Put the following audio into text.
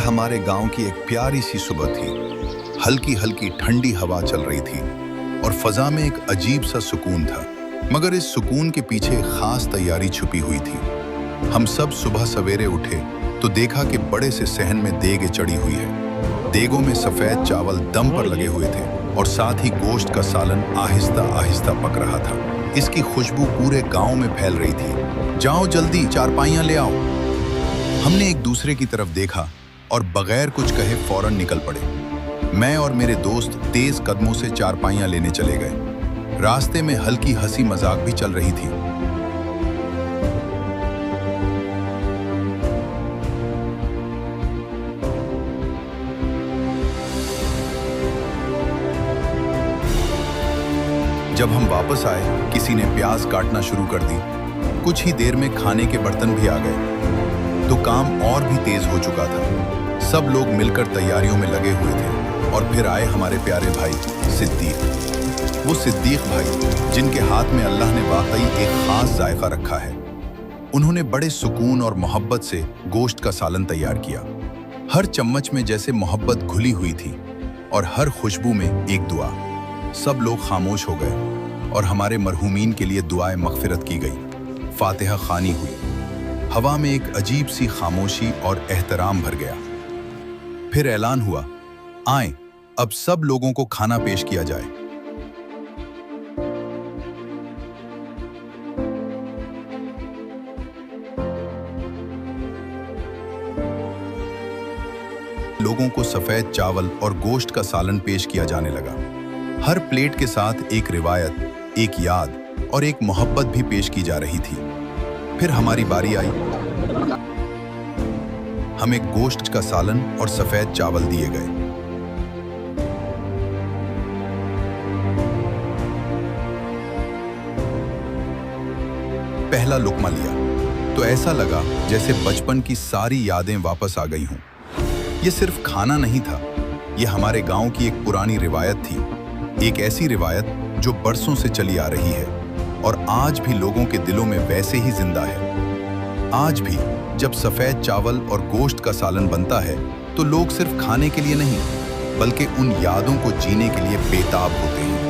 हमारे गांव की एक प्यारी सी सुबह थी। हल्की हल्की ठंडी हवा चल रही थी और फजा में एक अजीब सा सुकून था। मगर इस सुकून के पीछे खास तैयारी छुपी हुई थी। हम सब सुबह सवेरे उठे तो देखा कि बड़े से सहन में देग चढ़ी हुई है। देगों में सफेद चावल दम पर लगे हुए थे और साथ ही गोश्त का सालन आहिस्ता आहिस्ता पक रहा था। इसकी खुशबू पूरे गांव में फैल रही थी। जाओ जल्दी चारपाइयां ले आओ। हमने एक दूसरे की तरफ देखा और बगैर कुछ कहे फौरन निकल पड़े। मैं और मेरे दोस्त तेज कदमों से चारपाइयां लेने चले गए। रास्ते में हल्की हंसी मजाक भी चल रही थी। जब हम वापस आए, किसी ने प्याज काटना शुरू कर दी। कुछ ही देर में खाने के बर्तन भी आ गए तो काम और भी तेज हो चुका था। सब लोग मिलकर तैयारियों में लगे हुए थे और फिर आए हमारे प्यारे भाई सिद्दीक। वो सिद्दीक भाई जिनके हाथ में अल्लाह ने वाकई एक खास जायका रखा है। उन्होंने बड़े सुकून और मोहब्बत से गोश्त का सालन तैयार किया। हर चम्मच में जैसे मोहब्बत घुली हुई थी और हर खुशबू में एक दुआ। सब लोग खामोश हो गए और हमारे मरहूमीन के लिए दुआए मगफिरत की गई। फातिहा खानी हुई। हवा में एक अजीब सी खामोशी और एहतराम भर गया। फिर ऐलान हुआ, आए अब सब लोगों को खाना पेश किया जाए। लोगों को सफेद चावल और गोश्त का सालन पेश किया जाने लगा। हर प्लेट के साथ एक रिवायत, एक याद और एक मोहब्बत भी पेश की जा रही थी। फिर हमारी बारी आई। हमें गोश्त का सालन और सफेद चावल दिए गए। पहला लुकमा लिया तो ऐसा लगा जैसे बचपन की सारी यादें वापस आ गई हों। यह सिर्फ खाना नहीं था, यह हमारे गांव की एक पुरानी रिवायत थी। एक ऐसी रिवायत जो बरसों से चली आ रही है और आज भी लोगों के दिलों में वैसे ही जिंदा है। आज भी जब सफेद चावल और गोश्त का सालन बनता है तो लोग सिर्फ खाने के लिए नहीं बल्कि उन यादों को जीने के लिए बेताब होते हैं।